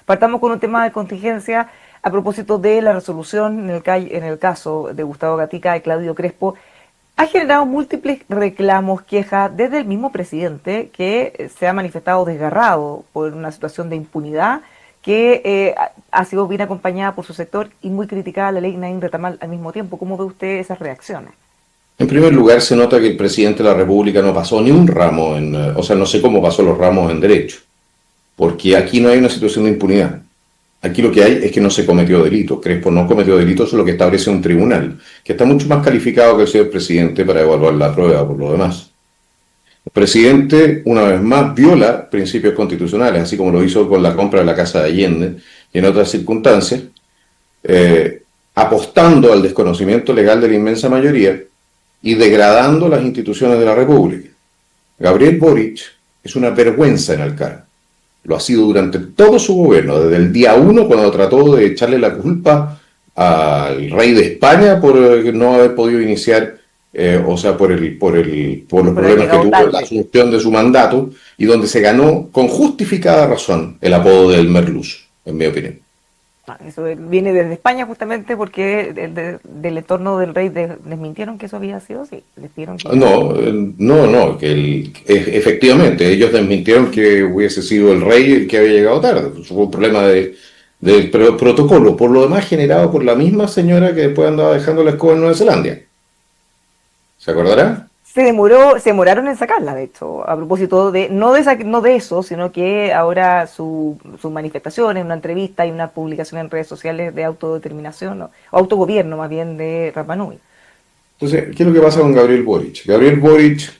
Partamos con un tema de contingencia a propósito de la resolución en el caso de Gustavo Gatica y Claudio Crespo. Ha generado múltiples reclamos, quejas desde el mismo presidente que se ha manifestado desgarrado por una situación de impunidad que ha sido bien acompañada por su sector y muy criticada la ley Naín Retamal al mismo tiempo. ¿Cómo ve usted esas reacciones? En primer lugar, se nota que el presidente de la República no pasó ni un ramo o sea, no sé cómo pasó los ramos en derecho, porque aquí no hay una situación de impunidad. Aquí lo que hay es que no se cometió delito. Crespo no cometió delito, eso es lo que establece un tribunal, que está mucho más calificado que el señor presidente para evaluar la prueba por lo demás. El presidente, una vez más, viola principios constitucionales, así como lo hizo con la compra de la Casa de Allende y en otras circunstancias, apostando al desconocimiento legal de la inmensa mayoría y degradando las instituciones de la República. Gabriel Boric es una vergüenza en el cargo. Lo ha sido durante todo su gobierno, desde el día 1, cuando trató de echarle la culpa al rey de España por no haber podido iniciar, o sea, por los problemas que tuvo en la asunción de su mandato, y donde se ganó con justificada razón el apodo del merluzo, en mi opinión. Eso viene desde España justamente porque del entorno del rey desmintieron que eso había sido así. No, efectivamente, ellos desmintieron que hubiese sido el rey el que había llegado tarde. Fue un problema del protocolo, por lo demás generado por la misma señora que después andaba dejando la escoba en Nueva Zelanda. ¿Se acordará? Se demoraron en sacarla, de hecho, a propósito de, no de eso, sino que ahora sus manifestaciones, una entrevista y una publicación en redes sociales de autodeterminación, o autogobierno más bien, de Rapa Nui. Entonces, ¿qué es lo que pasa con Gabriel Boric? Gabriel Boric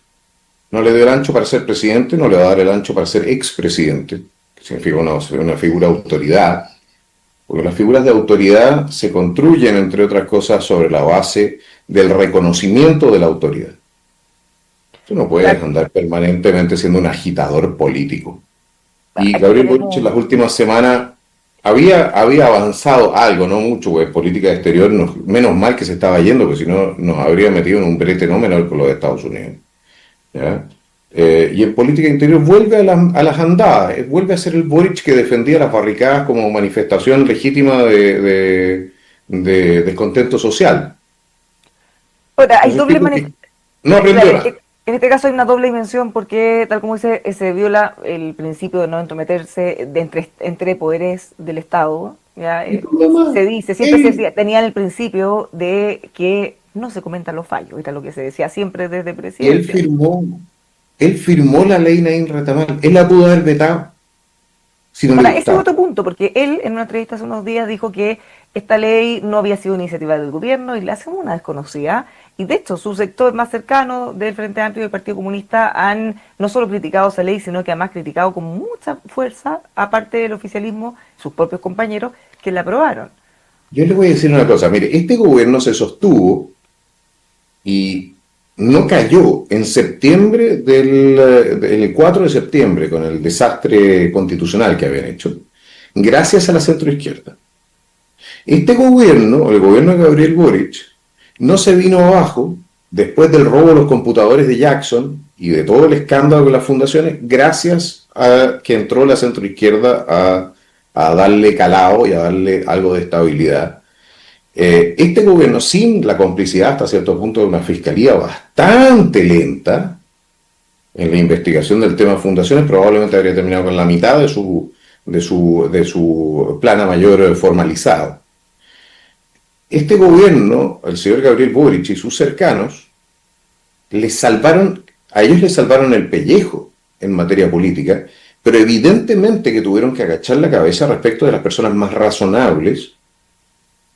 no le dio el ancho para ser presidente, no le va a dar el ancho para ser expresidente, que significa una figura de autoridad, porque las figuras de autoridad se construyen, entre otras cosas, sobre la base del reconocimiento de la autoridad. Tú no puedes andar permanentemente siendo un agitador político. Y Gabriel Boric en las últimas semanas había avanzado algo, no mucho, pues, política exterior, menos mal que se estaba yendo, porque si no nos habría metido en un brete no menor con los Estados Unidos. ¿Ya? Y en política interior vuelve a las andadas, vuelve a ser el Boric que defendía las barricadas como manifestación legítima de descontento social. Ahora, hay doble manifestación. No aprendió nada. En este caso hay una doble dimensión porque, tal como dice, se viola el principio de no entrometerse entre poderes del Estado. ¿Ya? Se dice, siempre se decía, tenían el principio de que no se comentan los fallos, era lo que se decía siempre desde presidencia. Él firmó la ley Naín Retamal, él la pudo haber vetado. Si no Ahora, ese es otro punto, porque él en una entrevista hace unos días dijo que esta ley no había sido iniciativa del gobierno y la hace una desconocida. Y de hecho, su sector más cercano del Frente Amplio y del Partido Comunista han no solo criticado esa ley, sino que además criticado con mucha fuerza, aparte del oficialismo, sus propios compañeros, que la aprobaron. Yo les voy a decir una cosa, mire, este gobierno se sostuvo y no cayó en septiembre el 4 de septiembre con el desastre constitucional que habían hecho, gracias a la centroizquierda. Este gobierno, el gobierno de Gabriel Boric, no se vino abajo después del robo de los computadores de Jackson y de todo el escándalo de las fundaciones, gracias a que entró la centroizquierda a darle calado y a darle algo de estabilidad. Este gobierno, sin la complicidad hasta cierto punto de una fiscalía bastante lenta en la investigación del tema de fundaciones, probablemente habría terminado con la mitad de su plana mayor formalizado. Este gobierno, el señor Gabriel Boric y sus cercanos, a ellos les salvaron el pellejo en materia política, pero evidentemente que tuvieron que agachar la cabeza respecto de las personas más razonables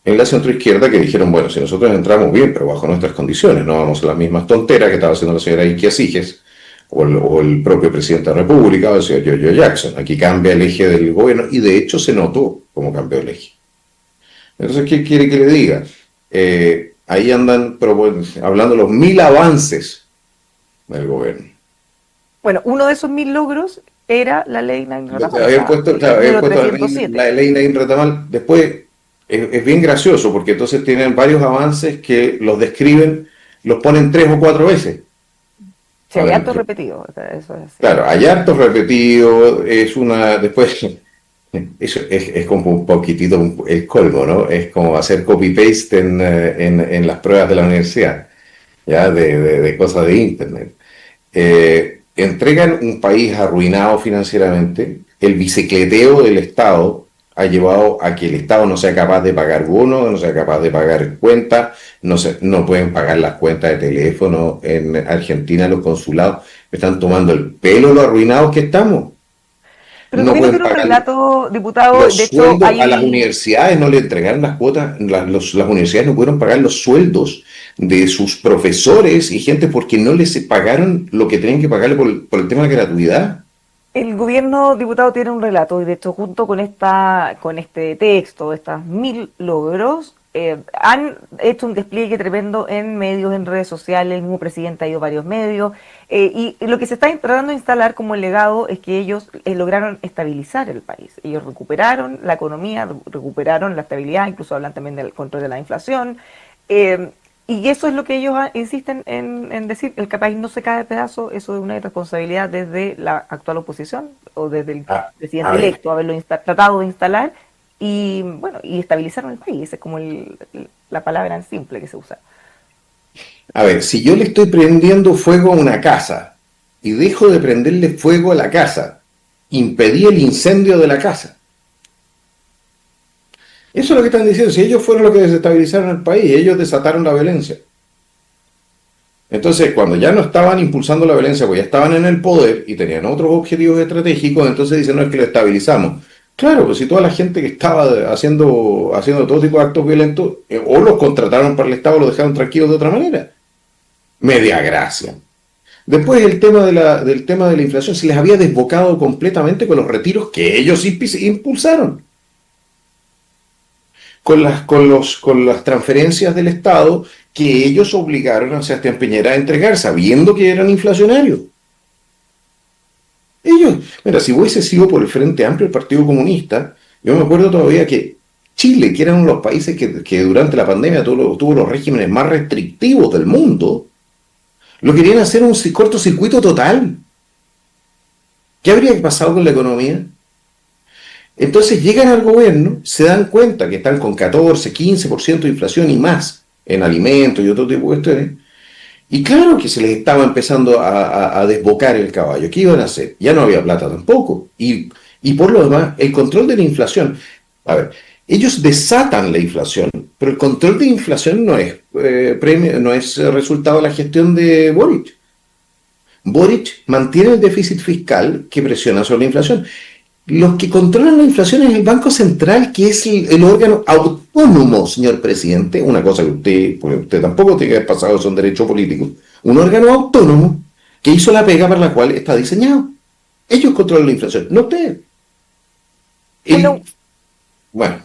en la centroizquierda que dijeron, bueno, si nosotros entramos bien, pero bajo nuestras condiciones, no vamos a las mismas tonteras que estaba haciendo la señora Iquia Siges o el propio presidente de la República o el señor Giorgio Jackson. Aquí cambia el eje del gobierno y de hecho se notó cómo cambió el eje. Entonces, ¿qué quiere que le diga? Ahí andan hablando los 1000 avances del gobierno. Bueno, uno de esos 1000 logros era la ley Naín Retamal. Habían puesto la ley Naín Retamal. Después es bien gracioso porque entonces tienen varios avances que los describen, los ponen 3 o 4 veces. Sí, hay hartos repetidos. Eso es así. Claro, hay hartos repetidos. Después Eso es como un poquitito el colmo, ¿no? Es como hacer copy-paste en las pruebas de la universidad, ya de cosas de Internet. Entregan un país arruinado financieramente, el bicicleteo del Estado ha llevado a que el Estado no sea capaz de pagar bonos, no sea capaz de pagar cuentas, no pueden pagar las cuentas de teléfono en Argentina, los consulados están tomando el pelo lo arruinados que estamos. Pero el No gobierno pueden tiene un pagar relato, diputado, los de hecho sueldos a las hay... universidades, no le entregaron las cuotas, las universidades no pudieron pagar los sueldos de sus profesores y gente porque no les pagaron lo que tenían que pagarle por el tema de la gratuidad. El gobierno, diputado, tiene un relato y de hecho junto con con este texto, estas 1000 logros, han hecho un despliegue tremendo en medios, en redes sociales, el mismo presidente ha ido a varios medios, y lo que se está tratando de instalar como el legado es que ellos lograron estabilizar el país. Ellos recuperaron la economía, recuperaron la estabilidad, incluso hablan también del control de la inflación, eh, y eso es lo que ellos insisten en decir, el país no se cae de pedazo, eso es una irresponsabilidad desde la actual oposición o desde el A presidente ver, electo, haberlo tratado de instalar y bueno, y estabilizaron el país, es como la palabra en simple que se usa. si yo le estoy prendiendo fuego a una casa y dejo de prenderle fuego a la casa, impedí el incendio de la casa. Eso es lo que están diciendo. Si ellos fueron los que desestabilizaron el país, ellos desataron la violencia. Entonces, cuando ya no estaban impulsando la violencia, pues ya estaban en el poder y tenían otros objetivos estratégicos, entonces dicen, no es que lo estabilizamos. Claro, pues si toda la gente que estaba haciendo todo tipo de actos violentos, o los contrataron para el Estado o los dejaron tranquilos de otra manera. Media gracia. Después del tema de la inflación, se les había desbocado completamente con los retiros que ellos impulsaron. Con las transferencias del Estado que ellos obligaron a Sebastián Piñera a entregar, sabiendo que eran inflacionarios. Ellos, mira, si hubiese sido por el Frente Amplio, el Partido Comunista, yo me acuerdo todavía que Chile, que era uno de los países que durante la pandemia tuvo los regímenes más restrictivos del mundo, lo querían hacer un cortocircuito total. ¿Qué habría pasado con la economía? Entonces llegan al gobierno, se dan cuenta que están con 14, 15% de inflación y más en alimentos y otro tipo de cuestiones. Y claro que se les estaba empezando a desbocar el caballo. ¿Qué iban a hacer? Ya no había plata tampoco. Y por lo demás, el control de la inflación. A ver, ellos desatan la inflación, pero el control de inflación no es resultado de la gestión de Boric. Boric mantiene el déficit fiscal que presiona sobre la inflación. Los que controlan la inflación es el Banco Central, que es el órgano autónomo, señor presidente, una cosa que usted tampoco tiene que haber pasado, son derechos políticos, un órgano autónomo que hizo la pega para la cual está diseñado. Ellos controlan la inflación, no usted. Bueno, Bueno,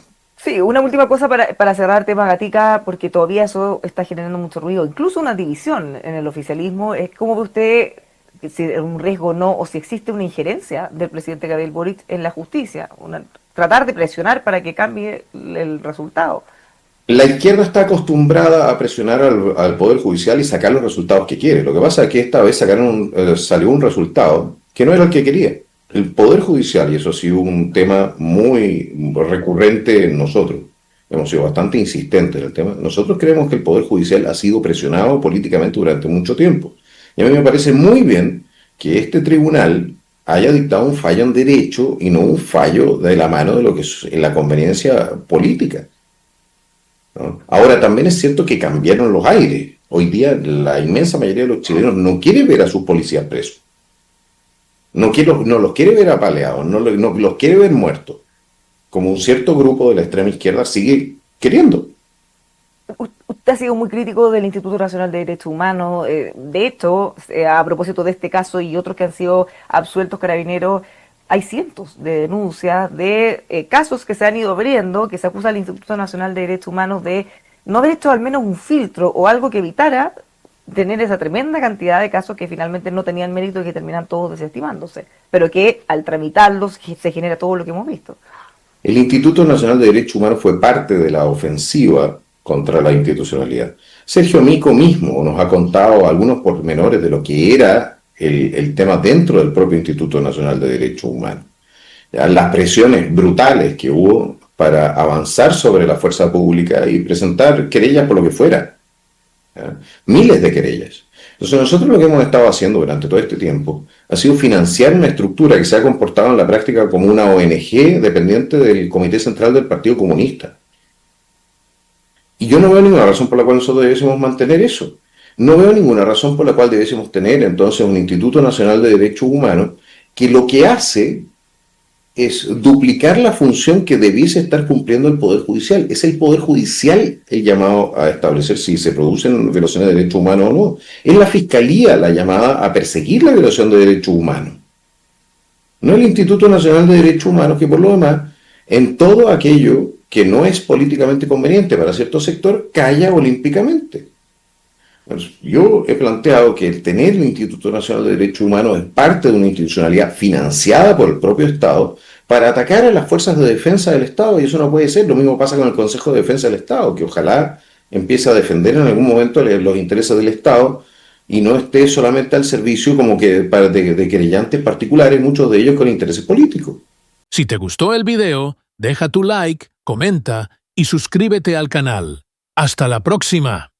sí, una última cosa para cerrar tema Gatica, porque todavía eso está generando mucho ruido, incluso una división en el oficialismo, es cómo ve usted si es un riesgo o no, o si existe una injerencia del presidente Gabriel Boric en la justicia, tratar de presionar para que cambie el resultado. la izquierda está acostumbrada a presionar al Poder Judicial y sacar los resultados que quiere. Lo que pasa es que esta vez salió un resultado que no era el que quería. El Poder Judicial, y eso ha sido un tema muy recurrente en nosotros, hemos sido bastante insistentes en el tema, nosotros creemos que el Poder Judicial ha sido presionado políticamente durante mucho tiempo. Y a mí me parece muy bien que este tribunal haya dictado un fallo en derecho y no un fallo de la mano de lo que es la conveniencia política, ¿no? Ahora, también es cierto que cambiaron los aires. Hoy día la inmensa mayoría de los chilenos no quiere ver a sus policías presos. No los quiere ver apaleados, no los quiere ver muertos, como un cierto grupo de la extrema izquierda sigue queriendo. Usted ha sido muy crítico del Instituto Nacional de Derechos Humanos. De hecho, a propósito de este caso y otros que han sido absueltos carabineros, hay cientos de denuncias de casos que se han ido abriendo, que se acusa al Instituto Nacional de Derechos Humanos de no haber hecho al menos un filtro o algo que evitara tener esa tremenda cantidad de casos que finalmente no tenían mérito y que terminan todos desestimándose, pero que al tramitarlos se genera todo lo que hemos visto. El Instituto Nacional de Derechos Humanos fue parte de la ofensiva contra la institucionalidad. Sergio Mico mismo nos ha contado algunos pormenores de lo que era el tema dentro del propio Instituto Nacional de Derechos Humanos. Ya, las presiones brutales que hubo para avanzar sobre la fuerza pública y presentar querellas por lo que fuera. ¿Ya? Miles de querellas. Entonces nosotros lo que hemos estado haciendo durante todo este tiempo ha sido financiar una estructura que se ha comportado en la práctica como una ONG dependiente del Comité Central del Partido Comunista. Y yo no veo ninguna razón por la cual nosotros debiésemos mantener eso. No veo ninguna razón por la cual debiésemos tener entonces un Instituto Nacional de Derechos Humanos que lo que hace es duplicar la función que debiese estar cumpliendo el Poder Judicial. Es el Poder Judicial el llamado a establecer si se producen violaciones de derechos humanos o no. Es la Fiscalía la llamada a perseguir la violación de derechos humanos. No el Instituto Nacional de Derechos Humanos, que por lo demás, en todo aquello que no es políticamente conveniente para cierto sector, calla olímpicamente. Yo he planteado que el tener un Instituto Nacional de Derechos Humanos es parte de una institucionalidad financiada por el propio Estado para atacar a las fuerzas de defensa del Estado, y eso no puede ser. Lo mismo pasa con el Consejo de Defensa del Estado, que ojalá empiece a defender en algún momento los intereses del Estado y no esté solamente al servicio como que de querellantes particulares, muchos de ellos con intereses políticos. Si te gustó el video, deja tu like, comenta y suscríbete al canal. ¡Hasta la próxima!